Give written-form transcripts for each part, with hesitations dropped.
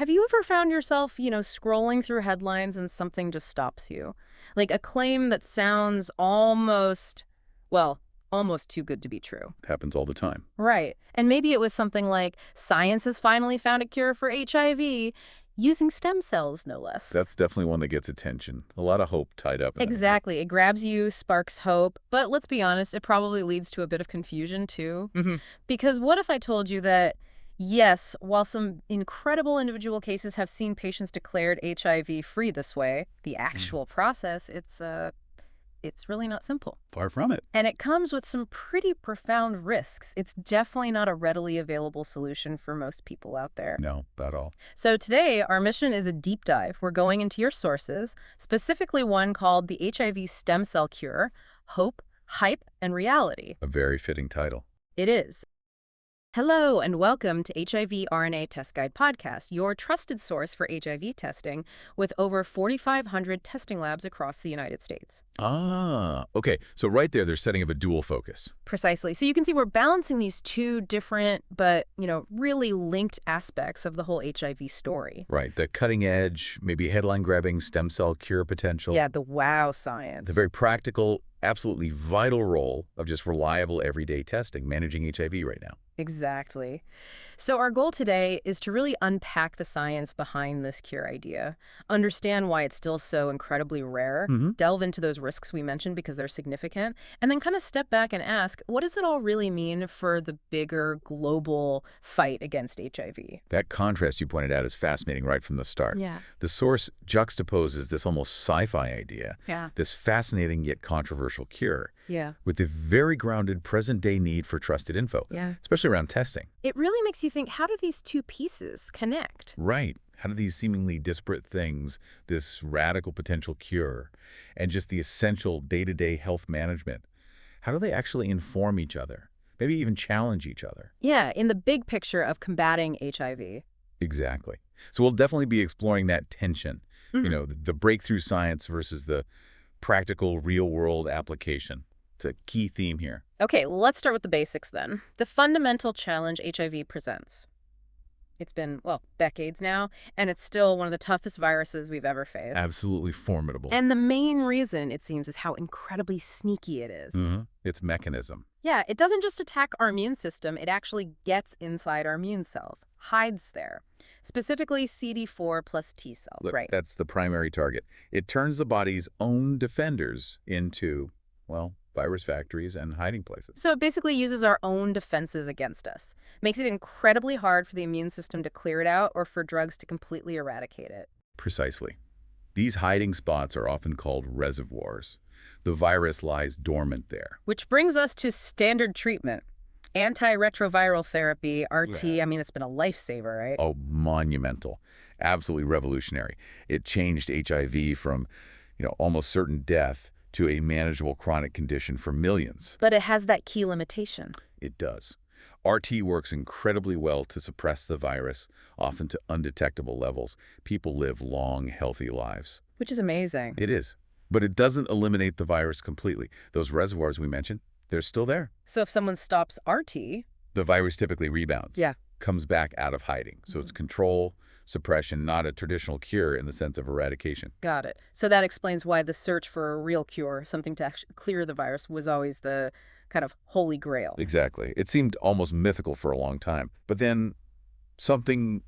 Have you ever found yourself, scrolling through headlines and something just stops you? Like a claim that sounds almost too good to be true. Happens all the time. Right. And maybe it was something like, science has finally found a cure for HIV, using stem cells, no less. That's definitely one that gets attention. A lot of hope tied up in it. Exactly. It grabs you, sparks hope. But let's be honest, it probably leads to a bit of confusion, too. Because what if I told you that, yes, while some incredible individual cases have seen patients declared HIV-free this way, the actual process, it's really not simple. Far from it. And it comes with some pretty profound risks. It's definitely not a readily available solution for most people out there. No, not at all. So today, our mission is a deep dive. We're going into your sources, specifically one called the HIV Stem Cell Cure, Hope, Hype, and Reality. A very fitting title. It is. Hello, and welcome to HIV RNA Test Guide Podcast, your trusted source for HIV testing with over 4,500 testing labs across the United States. Ah, okay. So right there, they're setting up a dual focus. Precisely. So you can see we're balancing these two different but, really linked aspects of the whole HIV story. Right. The cutting edge, maybe headline-grabbing stem cell cure potential. Yeah, the wow science. The very practical, absolutely vital role of just reliable everyday testing, managing HIV right now. Exactly. So our goal today is to really unpack the science behind this cure idea, understand why it's still so incredibly rare, delve into those risks we mentioned because they're significant, and then kind of step back and ask, what does it all really mean for the bigger global fight against HIV? That contrast you pointed out is fascinating right from the start. Yeah. The source juxtaposes this almost sci-fi idea, this fascinating yet controversial cure, with the very grounded present-day need for trusted info, especially around testing. It really makes you think, how do these two pieces connect? Right. How do these seemingly disparate things, this radical potential cure, and just the essential day-to-day health management, how do they actually inform each other? Maybe even challenge each other? Yeah, in the big picture of combating HIV. Exactly. So we'll definitely be exploring that tension, the breakthrough science versus the practical real-world application. It's a key theme here. Okay, let's start with the basics then. The fundamental challenge HIV presents. It's been, decades now, and it's still one of the toughest viruses we've ever faced. Absolutely formidable. And the main reason, it seems, is how incredibly sneaky it is. Its mechanism. Yeah, it doesn't just attack our immune system, it actually gets inside our immune cells, hides there. Specifically CD4 plus T cells, Look, right? that's the primary target. It turns the body's own defenders into, virus factories and hiding places. So it basically uses our own defenses against us. Makes it incredibly hard for the immune system to clear it out or for drugs to completely eradicate it. Precisely. These hiding spots are often called reservoirs. The virus lies dormant there. Which brings us to standard treatment. Antiretroviral therapy, RT, it's been a lifesaver, right? Oh, monumental. Absolutely revolutionary. It changed HIV from, almost certain death to a manageable chronic condition for millions. But it has that key limitation. It does. RT works incredibly well to suppress the virus, often to undetectable levels. People live long, healthy lives. Which is amazing. It is. But it doesn't eliminate the virus completely. Those reservoirs we mentioned, they're still there. So if someone stops RT... the virus typically rebounds. Yeah. Comes back out of hiding. So it's control, suppression, not a traditional cure in the sense of eradication. Got it. So that explains why the search for a real cure, something to actually clear the virus, was always the kind of holy grail. Exactly. It seemed almost mythical for a long time. But then something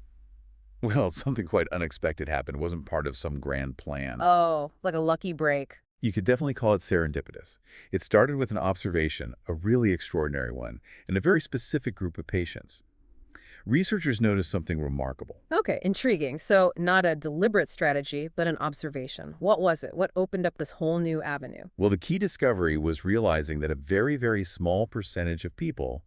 quite unexpected happened. It wasn't part of some grand plan. Oh, like a lucky break. You could definitely call it serendipitous. It started with an observation, a really extraordinary one, in a very specific group of patients. Researchers noticed something remarkable. Okay, intriguing. So not a deliberate strategy, but an observation. What was it? What opened up this whole new avenue? Well, the key discovery was realizing that a very, very small percentage of people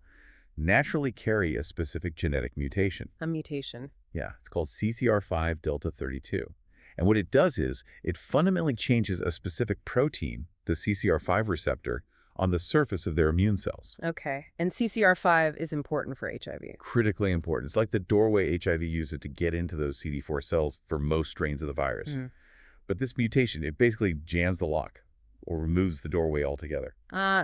naturally carry a specific genetic mutation. A mutation. Yeah, it's called CCR5 delta 32. And what it does is it fundamentally changes a specific protein, the CCR5 receptor, on the surface of their immune cells. Okay. And CCR5 is important for HIV. Critically important. It's like the doorway HIV uses to get into those CD4 cells for most strains of the virus. But this mutation, it basically jams the lock or removes the doorway altogether.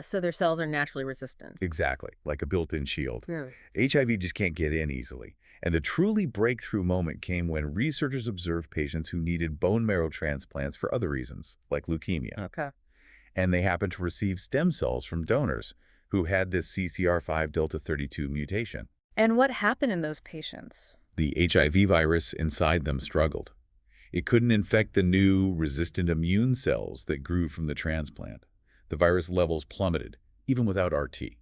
So their cells are naturally resistant. Exactly, like a built-in shield. Really? HIV just can't get in easily. And the truly breakthrough moment came when researchers observed patients who needed bone marrow transplants for other reasons, like leukemia. Okay. And they happened to receive stem cells from donors who had this CCR5 delta 32 mutation. And what happened in those patients? The HIV virus inside them struggled. It couldn't infect the new, resistant immune cells that grew from the transplant. The virus levels plummeted, even without RT.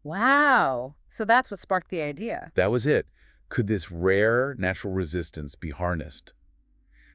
Wow. So that's what sparked the idea. That was it. Could this rare natural resistance be harnessed?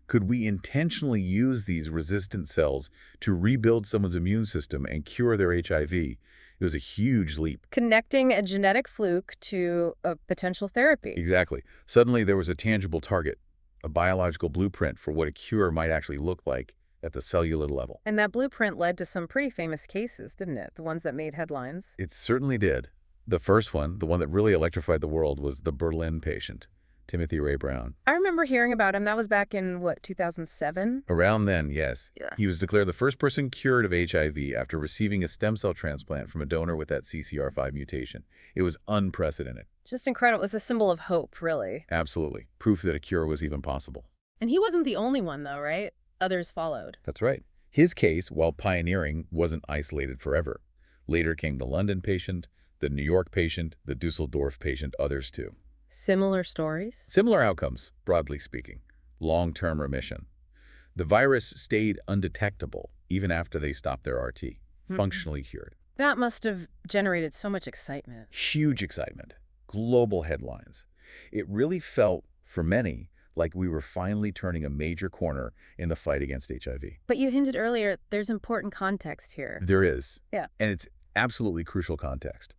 Could we intentionally use these resistant cells to rebuild someone's immune system and cure their HIV? It was a huge leap. Connecting a genetic fluke to a potential therapy. Exactly. Suddenly there was a tangible target, a biological blueprint for what a cure might actually look like at the cellular level. And that blueprint led to some pretty famous cases, didn't it? The ones that made headlines. It certainly did. The first one, the one that really electrified the world, was the Berlin patient, Timothy Ray Brown. I remember hearing about him. That was back in, what, 2007? Around then, yes. Yeah. He was declared the first person cured of HIV after receiving a stem cell transplant from a donor with that CCR5 mutation. It was unprecedented. Just incredible. It was a symbol of hope, really. Absolutely. Proof that a cure was even possible. And he wasn't the only one, though, right? Others followed. That's right. His case, while pioneering, wasn't isolated forever. Later came the London patient, the New York patient, the Düsseldorf patient, others too. Similar stories? Similar outcomes, broadly speaking. Long-term remission. The virus stayed undetectable even after they stopped their RT, functionally cured. That must have generated so much excitement. Huge excitement. Global headlines. It really felt, for many, like we were finally turning a major corner in the fight against HIV. But you hinted earlier, there's important context here. There is. Yeah. And it's absolutely crucial context.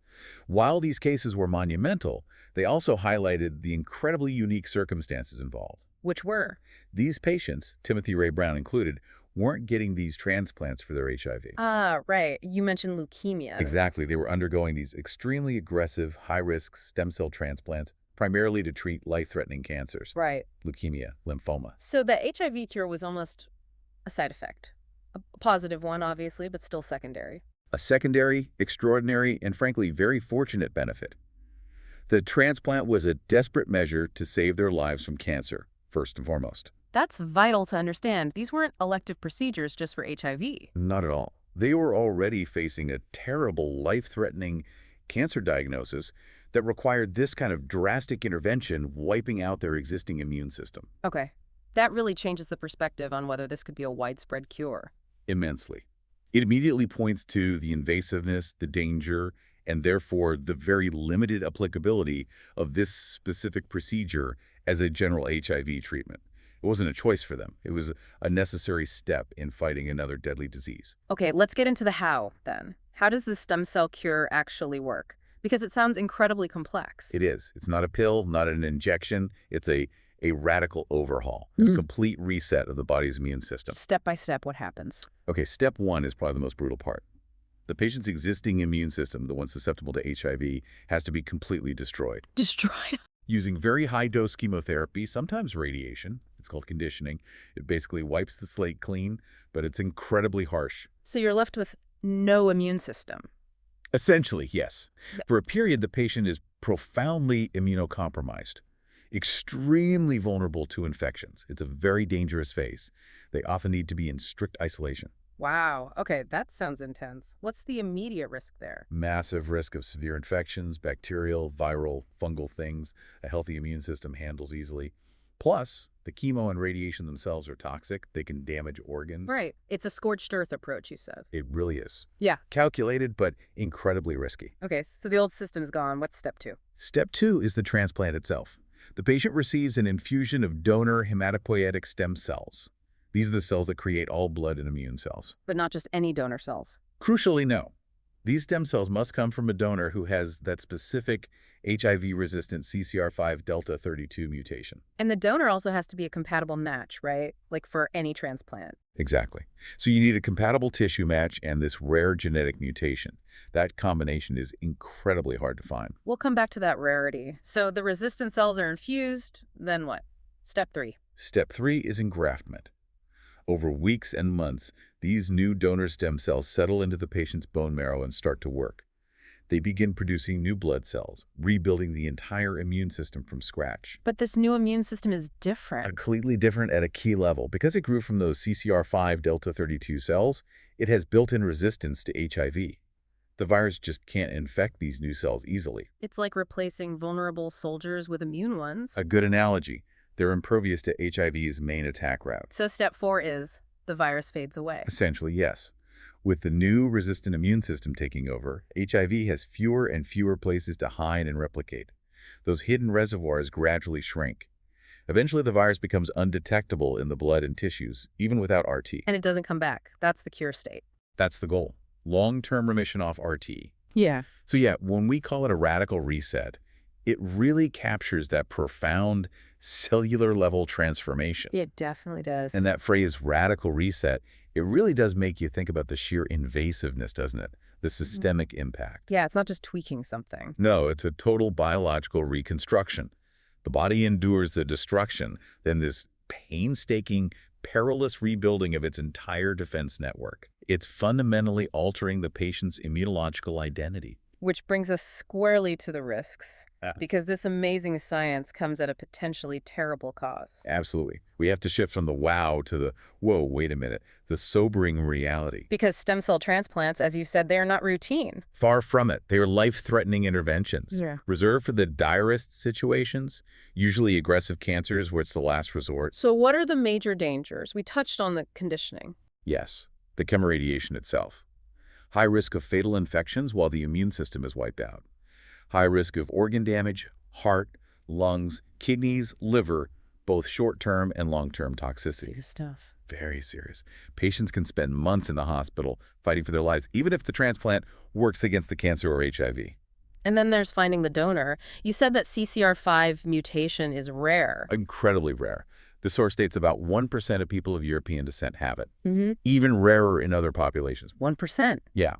While these cases were monumental, they also highlighted the incredibly unique circumstances involved. Which were? These patients, Timothy Ray Brown included, weren't getting these transplants for their HIV. Ah, right. You mentioned leukemia. Exactly. They were undergoing these extremely aggressive, high-risk stem cell transplants, primarily to treat life-threatening cancers. Right. Leukemia, lymphoma. So the HIV cure was almost a side effect. A positive one, obviously, but still secondary. A secondary, extraordinary, and frankly, very fortunate benefit. The transplant was a desperate measure to save their lives from cancer, first and foremost. That's vital to understand. These weren't elective procedures just for HIV. Not at all. They were already facing a terrible, life-threatening cancer diagnosis that required this kind of drastic intervention, wiping out their existing immune system. Okay. That really changes the perspective on whether this could be a widespread cure. Immensely. It immediately points to the invasiveness, the danger, and therefore the very limited applicability of this specific procedure as a general HIV treatment. It wasn't a choice for them. It was a necessary step in fighting another deadly disease. Okay, let's get into the how, then. How does the stem cell cure actually work? Because it sounds incredibly complex. It is. It's not a pill, not an injection. It's a radical overhaul, a complete reset of the body's immune system. Step by step, what happens? Okay, step one is probably the most brutal part. The patient's existing immune system, the one susceptible to HIV, has to be completely destroyed. Destroyed? Using very high-dose chemotherapy, sometimes radiation, it's called conditioning. It basically wipes the slate clean, but it's incredibly harsh. So you're left with no immune system. Essentially, yes. For a period, the patient is profoundly immunocompromised, extremely vulnerable to infections. It's a very dangerous phase. They often need to be in strict isolation. Wow. Okay, that sounds intense. What's the immediate risk there? Massive risk of severe infections, bacterial, viral, fungal things a healthy immune system handles easily. Plus, the chemo and radiation themselves are toxic. They can damage organs. Right. It's a scorched earth approach, you said. It really is. Yeah. Calculated, but incredibly risky. Okay, so the old system's gone. What's step two? Step two is the transplant itself. The patient receives an infusion of donor hematopoietic stem cells. These are the cells that create all blood and immune cells. But not just any donor cells. Crucially, no. These stem cells must come from a donor who has that specific HIV-resistant CCR5 delta 32 mutation. And the donor also has to be a compatible match, right? Like for any transplant. Exactly. So you need a compatible tissue match and this rare genetic mutation. That combination is incredibly hard to find. We'll come back to that rarity. So the resistant cells are infused, then what? Step three. Step three is engraftment. Over weeks and months, these new donor stem cells settle into the patient's bone marrow and start to work. They begin producing new blood cells, rebuilding the entire immune system from scratch. But this new immune system is different. Completely different at a key level. Because it grew from those CCR5 delta 32 cells, it has built-in resistance to HIV. The virus just can't infect these new cells easily. It's like replacing vulnerable soldiers with immune ones. A good analogy. They're impervious to HIV's main attack route. So step 4 is the virus fades away. Essentially, yes. With the new resistant immune system taking over, HIV has fewer and fewer places to hide and replicate. Those hidden reservoirs gradually shrink. Eventually, the virus becomes undetectable in the blood and tissues, even without RT. And it doesn't come back. That's the cure state. That's the goal. Long-term remission off RT. Yeah. So yeah, when we call it a radical reset, it really captures that profound cellular-level transformation. It definitely does. And that phrase, radical reset, it really does make you think about the sheer invasiveness, doesn't it? The systemic impact. Yeah, it's not just tweaking something. No, it's a total biological reconstruction. The body endures the destruction, then this painstaking, perilous rebuilding of its entire defense network. It's fundamentally altering the patient's immunological identity. Which brings us squarely to the risks, because this amazing science comes at a potentially terrible cost. Absolutely. We have to shift from the wow to the, whoa, wait a minute, the sobering reality. Because stem cell transplants, as you said, they are not routine. Far from it. They are life-threatening interventions. Yeah. Reserved for the direst situations, usually aggressive cancers where it's the last resort. So what are the major dangers? We touched on the conditioning. Yes, the chemoradiation itself. High risk of fatal infections while the immune system is wiped out. High risk of organ damage, heart, lungs, kidneys, liver, both short-term and long-term toxicity. Serious stuff. Very serious. Patients can spend months in the hospital fighting for their lives, even if the transplant works against the cancer or HIV. And then there's finding the donor. You said that CCR5 mutation is rare. Incredibly rare. The source states about 1% of people of European descent have it. Even rarer in other populations. 1%. Yeah.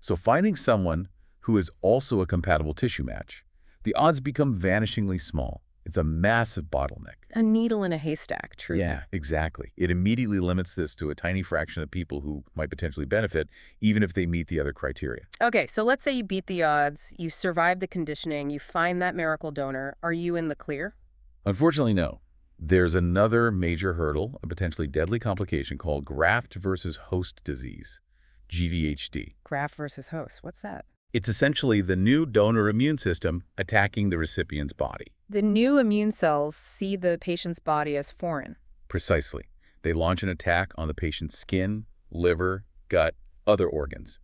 So finding someone who is also a compatible tissue match, the odds become vanishingly small. It's a massive bottleneck. A needle in a haystack, true. Yeah, exactly. It immediately limits this to a tiny fraction of people who might potentially benefit, even if they meet the other criteria. Okay, so let's say you beat the odds, you survive the conditioning, you find that miracle donor. Are you in the clear? Unfortunately, no. There's another major hurdle, a potentially deadly complication called graft versus host disease, GVHD. Graft versus host. What's that? It's essentially the new donor immune system attacking the recipient's body. The new immune cells see the patient's body as foreign. Precisely. They launch an attack on the patient's skin, liver, gut, other organs.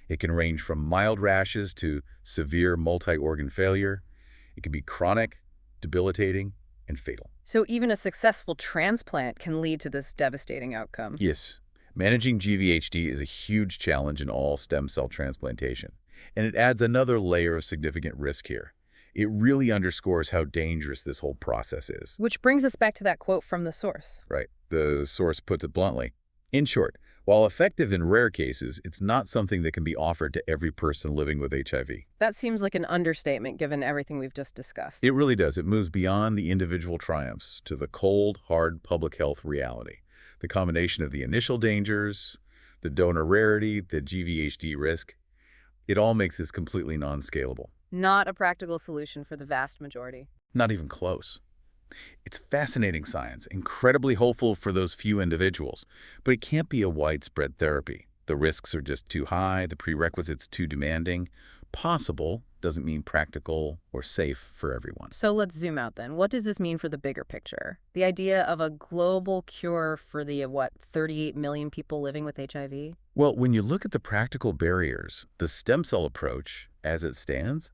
It can range from mild rashes to severe multi-organ failure. It can be chronic, debilitating, and fatal. So even a successful transplant can lead to this devastating outcome. Yes. Managing GVHD is a huge challenge in all stem cell transplantation. And it adds another layer of significant risk here. It really underscores how dangerous this whole process is. Which brings us back to that quote from the source. Right. The source puts it bluntly. In short, while effective in rare cases, it's not something that can be offered to every person living with HIV. That seems like an understatement given everything we've just discussed. It really does. It moves beyond the individual triumphs to the cold, hard public health reality. The combination of the initial dangers, the donor rarity, the GVHD risk, it all makes this completely non-scalable. Not a practical solution for the vast majority. Not even close. It's fascinating science, incredibly hopeful for those few individuals, but it can't be a widespread therapy. The risks are just too high, the prerequisites too demanding. Possible doesn't mean practical or safe for everyone. So let's zoom out then. What does this mean for the bigger picture? The idea of a global cure for the, 38 million people living with HIV? Well, when you look at the practical barriers, the stem cell approach, as it stands,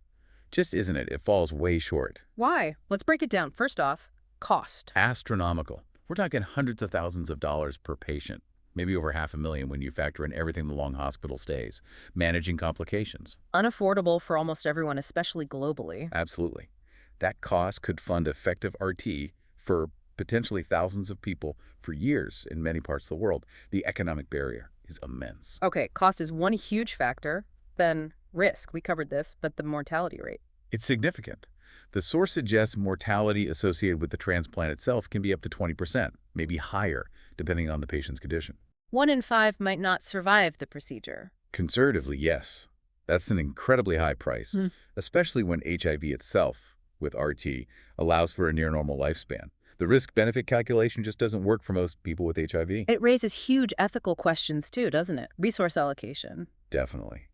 just isn't it? It falls way short. Why? Let's break it down. First off, cost. Astronomical. We're talking hundreds of thousands of dollars per patient, maybe over $500,000 when you factor in everything the long hospital stays, managing complications. Unaffordable for almost everyone, especially globally. Absolutely. That cost could fund effective RT for potentially thousands of people for years in many parts of the world. The economic barrier is immense. Okay, cost is one huge factor. Then risk. We covered this, but the mortality rate. It's significant. The source suggests mortality associated with the transplant itself can be up to 20%, maybe higher, depending on the patient's condition. 1 in 5 might not survive the procedure. Conservatively, yes. That's an incredibly high price, Hmm. especially when HIV itself, with RT, allows for a near-normal lifespan. The risk-benefit calculation just doesn't work for most people with HIV. It raises huge ethical questions too, doesn't it? Resource allocation. Definitely.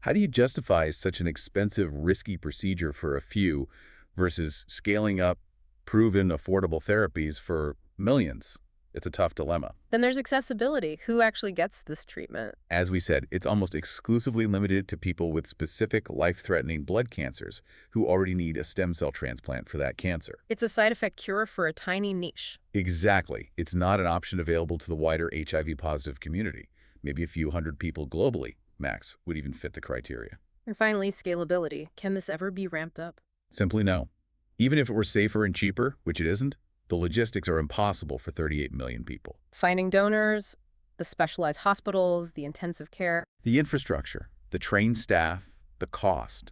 How do you justify such an expensive, risky procedure for a few versus scaling up proven, affordable therapies for millions? It's a tough dilemma. Then there's accessibility. Who actually gets this treatment? As we said, it's almost exclusively limited to people with specific life-threatening blood cancers who already need a stem cell transplant for that cancer. It's a side effect cure for a tiny niche. Exactly. It's not an option available to the wider HIV-positive community. Maybe a few hundred people globally, max, would even fit the criteria. And finally, scalability. Can this ever be ramped up? Simply no. Even if it were safer and cheaper, which it isn't, the logistics are impossible for 38 million people. Finding donors, the specialized hospitals, the intensive care. The infrastructure, the trained staff, the cost.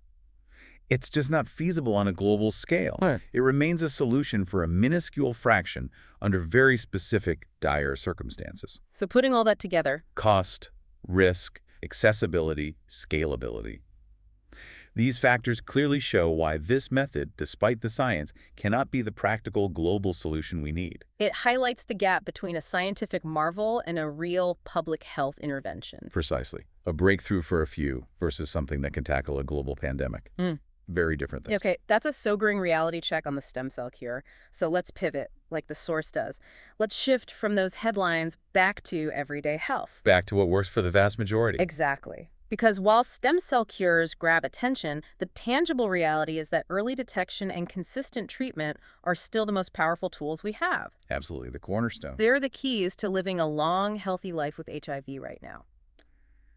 It's just not feasible on a global scale. Right. It remains a solution for a minuscule fraction under very specific, dire circumstances. So putting all that together, Cost, risk, accessibility, scalability. These factors clearly show why this method, despite the science, cannot be the practical global solution we need. it highlights the gap between a scientific marvel and a real public health intervention. Precisely. A breakthrough for a few versus something that can tackle a global pandemic. Very different things. Okay, that's a sobering reality check on the stem cell cure. So let's pivot, like the source does. Let's shift from those headlines back to everyday health. Back to what works for the vast majority. Exactly. Because while stem cell cures grab attention, the tangible reality is that early detection and consistent treatment are still the most powerful tools we have. Absolutely, the cornerstone. They're the keys to living a long, healthy life with HIV right now.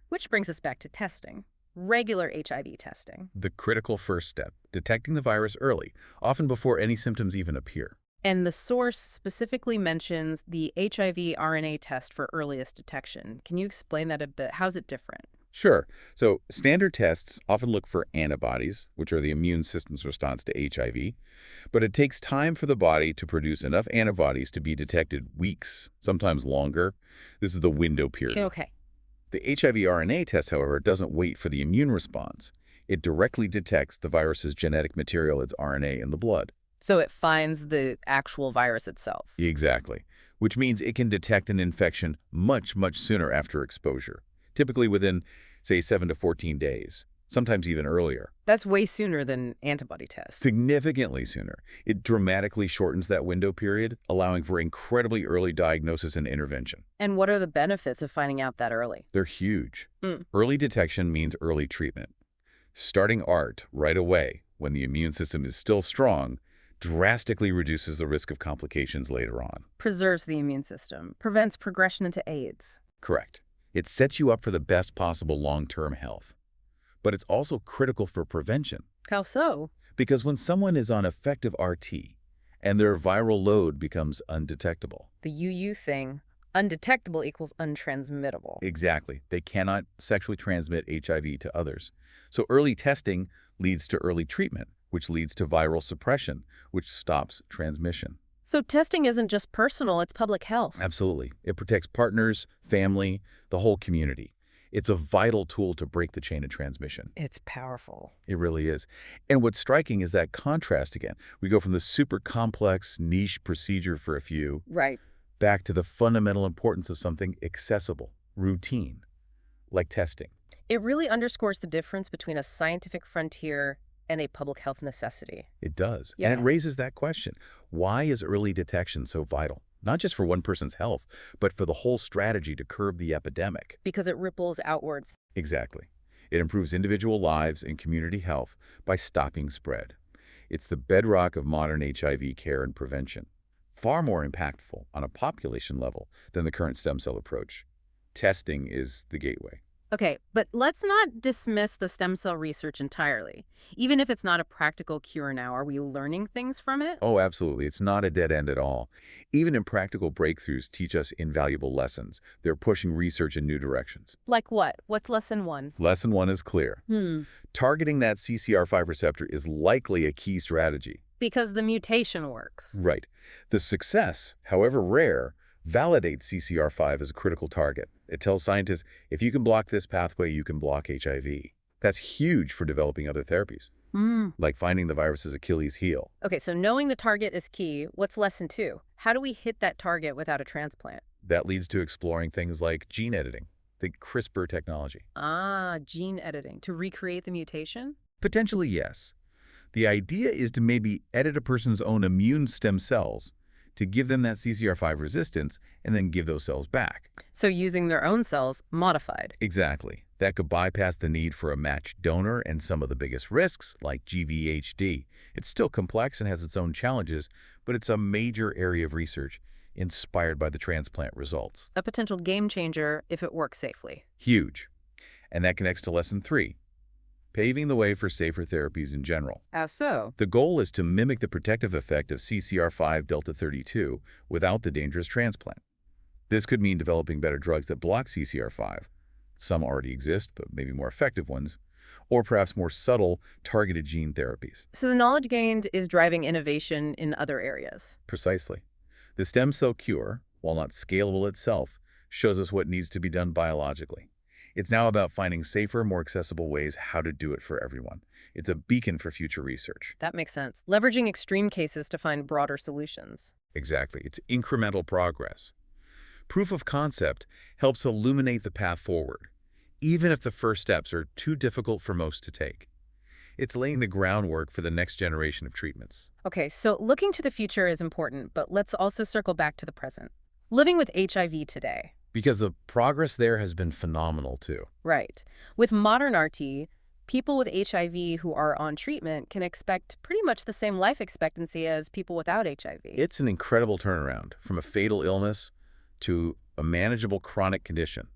Which brings us back to testing. Regular HIV testing. The critical first step, detecting the virus early, often before any symptoms even appear. And the source specifically mentions the HIV RNA test for earliest detection. Can you explain that a bit? How's it different? Sure. So standard tests often look for antibodies, which are the immune system's response to HIV, but it takes time for the body to produce enough antibodies to be detected weeks, sometimes longer. This is the window period. Okay. The HIV RNA test, however, doesn't wait for the immune response. It directly detects the virus's genetic material, its RNA, in the blood. So it finds the actual virus itself. Exactly. Which means it can detect an infection much, much sooner after exposure, typically within, say, 7 to 14 days, sometimes even earlier. That's way sooner than antibody tests. Significantly sooner. It dramatically shortens that window period, allowing for incredibly early diagnosis and intervention. And what are the benefits of finding out that early? They're huge. Early detection means early treatment. Starting ART right away, when the immune system is still strong, drastically reduces the risk of complications later on. Preserves the immune system, prevents progression into AIDS. Correct. It sets you up for the best possible long-term health. But it's also critical for prevention. How so? Because when someone is on effective RT and their viral load becomes undetectable. The UU thing, undetectable equals untransmittable. Exactly. They cannot sexually transmit HIV to others. So early testing leads to early treatment, which leads to viral suppression, which stops transmission. So testing isn't just personal, it's public health. Absolutely. It protects partners, family, the whole community. It's a vital tool to break the chain of transmission. It's powerful. It really is. And what's striking is that contrast again. We go from the super complex niche procedure for a few Right. back to the fundamental importance of something accessible, routine, like testing. It really underscores the difference between a scientific frontier and a public health necessity. It does. Yeah. And it raises that question. Why is early detection so vital? Not just for one person's health, but for the whole strategy to curb the epidemic. Because it ripples outwards. Exactly. It improves individual lives and community health by stopping spread. It's the bedrock of modern HIV care and prevention. Far more impactful on a population level than the current stem cell approach. Testing is the gateway. Okay, but let's not dismiss the stem cell research entirely. Even if it's not a practical cure now, are we learning things from it? Oh, absolutely. It's not a dead end at all. Even impractical breakthroughs teach us invaluable lessons. They're pushing research in new directions. Like what? What's lesson one? Lesson one is clear. Targeting that CCR5 receptor is likely a key strategy. Because the mutation works. Right. The success, however rare, validates CCR5 as a critical target. It tells scientists, if you can block this pathway, you can block HIV. That's huge for developing other therapies, like finding the virus's Achilles heel. Okay, so knowing the target is key. What's lesson two? How do we hit that target without a transplant? That leads to exploring things like gene editing, the CRISPR technology. Ah, gene editing. To recreate the mutation? Potentially, yes. The idea is to maybe edit a person's own immune stem cells to give them that CCR5 resistance and then give those cells back. So using their own cells, modified. Exactly. That could bypass the need for a matched donor and some of the biggest risks, like GVHD. It's still complex and has its own challenges, but it's a major area of research inspired by the transplant results. A potential game changer if it works safely. Huge. And that connects to lesson 3, paving the way for safer therapies in general. How so? The goal is to mimic the protective effect of CCR5 delta 32 without the dangerous transplant. This could mean developing better drugs that block CCR5. Some already exist, but maybe more effective ones, or perhaps more subtle, targeted gene therapies. So the knowledge gained is driving innovation in other areas. Precisely. The stem cell cure, while not scalable itself, shows us what needs to be done biologically. It's now about finding safer, more accessible ways how to do it for everyone. It's a beacon for future research. That makes sense. Leveraging extreme cases to find broader solutions. Exactly. It's incremental progress. Proof of concept helps illuminate the path forward, even if the first steps are too difficult for most to take. It's laying the groundwork for the next generation of treatments. Okay, so looking to the future is important, but let's also circle back to the present. Living with HIV today. Because the progress there has been phenomenal, too. Right. With modern RT, people with HIV who are on treatment can expect pretty much the same life expectancy as people without HIV. It's an incredible turnaround from a fatal illness to a manageable chronic condition,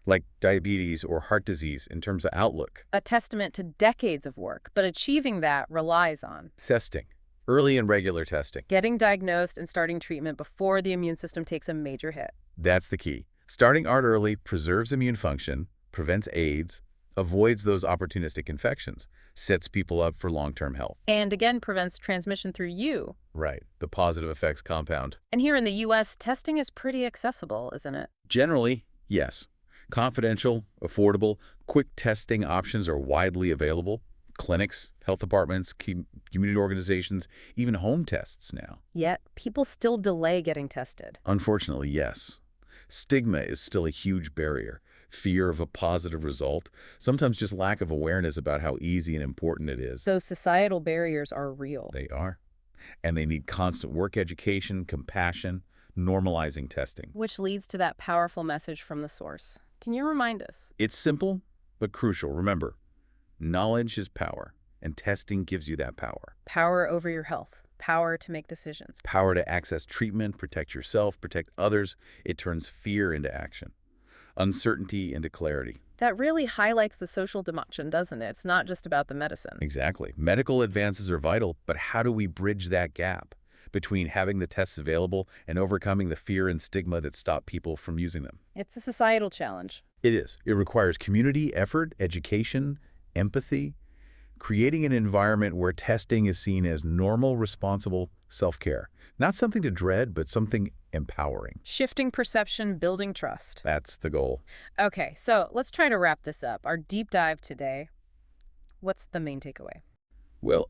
like diabetes or heart disease in terms of outlook. A testament to decades of work, but achieving that relies on Testing, early and regular testing. getting diagnosed and starting treatment before the immune system takes a major hit. That's the key. Starting ART early preserves immune function, prevents AIDS, avoids those opportunistic infections, sets people up for long-term health. And again, prevents transmission through you. Right, the positive effects compound. And here in the US, testing is pretty accessible, isn't it? Generally, yes. Confidential, affordable, quick testing options are widely available. Clinics, health departments, community organizations, even home tests now. Yet, people still delay getting tested. Unfortunately, yes. Stigma is still a huge barrier. Fear of a positive result, sometimes just lack of awareness about how easy and important it is. Those societal barriers are real. They are. And they need constant work education, compassion, normalizing testing. Which leads to that powerful message from the source. Can you remind us? It's simple, but crucial. Remember, knowledge is power, and testing gives you that power. Power over your health. Power to make decisions. Power to access treatment, protect yourself, protect others. It turns fear into action, uncertainty into clarity. That really highlights the social dimension, doesn't it? It's not just about the medicine. Exactly. Medical advances are vital, but how do we bridge that gap between having the tests available and overcoming the fear and stigma that stop people from using them? It's a societal challenge. It is. It requires community effort, education, empathy, creating an environment where testing is seen as normal, responsible self-care. Not something to dread, but something empowering. Shifting perception, building trust. That's the goal. Okay, so let's try to wrap this up. Our deep dive today, what's the main takeaway? Well,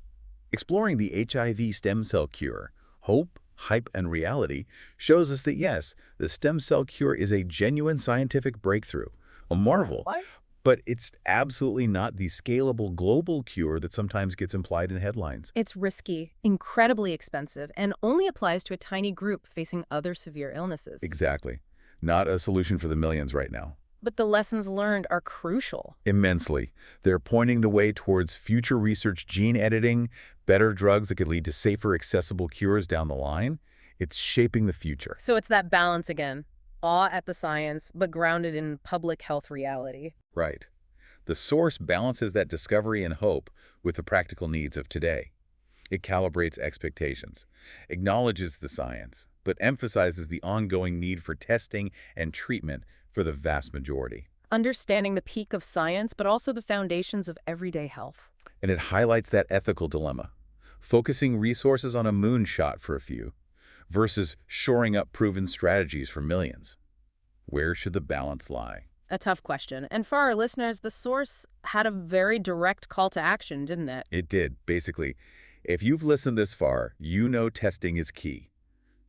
exploring the HIV stem cell cure, hope, hype, and reality shows us that yes, the stem cell cure is a genuine scientific breakthrough, a marvel. What? But it's absolutely not the scalable global cure that sometimes gets implied in headlines. It's risky, incredibly expensive, and only applies to a tiny group facing other severe illnesses. Exactly. Not a solution for the millions right now. But the lessons learned are crucial. Immensely. They're pointing the way towards future research, gene editing, better drugs that could lead to safer, accessible cures down the line. It's shaping the future. So it's that balance again. Awe at the science, but grounded in public health reality. Right. The source balances that discovery and hope with the practical needs of today. It calibrates expectations, acknowledges the science, but emphasizes the ongoing need for testing and treatment for the vast majority. Understanding the peak of science, but also the foundations of everyday health. And it highlights that ethical dilemma, focusing resources on a moonshot for a few versus shoring up proven strategies for millions. Where should the balance lie? A tough question. And for our listeners, the source had a very direct call to action, didn't it? It did, basically. If you've listened this far, you know testing is key.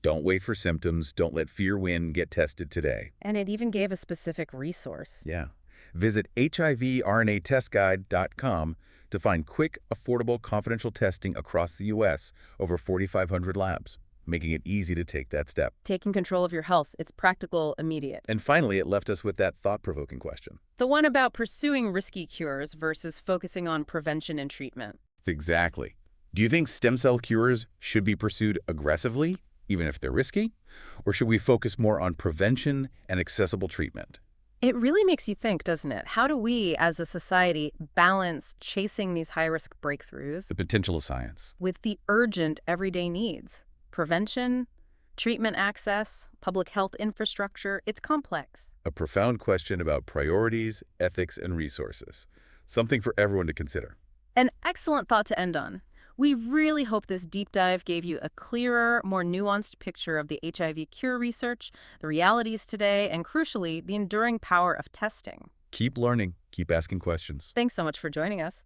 Don't wait for symptoms. Don't let fear win. Get tested today. And it even gave a specific resource. Yeah. Visit HIVRNAtestguide.com to find quick, affordable, confidential testing across the U.S. over 4,500 labs, making it easy to take that step. Taking control of your health. It's practical, immediate. And finally, it left us with that thought-provoking question. The one about pursuing risky cures versus focusing on prevention and treatment. Exactly. Do you think stem cell cures should be pursued aggressively, even if they're risky? Or should we focus more on prevention and accessible treatment? It really makes you think, doesn't it? How do we, as a society, balance chasing these high-risk breakthroughs The potential of science. with the urgent everyday needs? Prevention, treatment access, public health infrastructure, it's complex. A profound question about priorities, ethics, and resources. Something for everyone to consider. An excellent thought to end on. We really hope this deep dive gave you a clearer, more nuanced picture of the HIV cure research, the realities today, and crucially, the enduring power of testing. Keep learning. Keep asking questions. Thanks so much for joining us.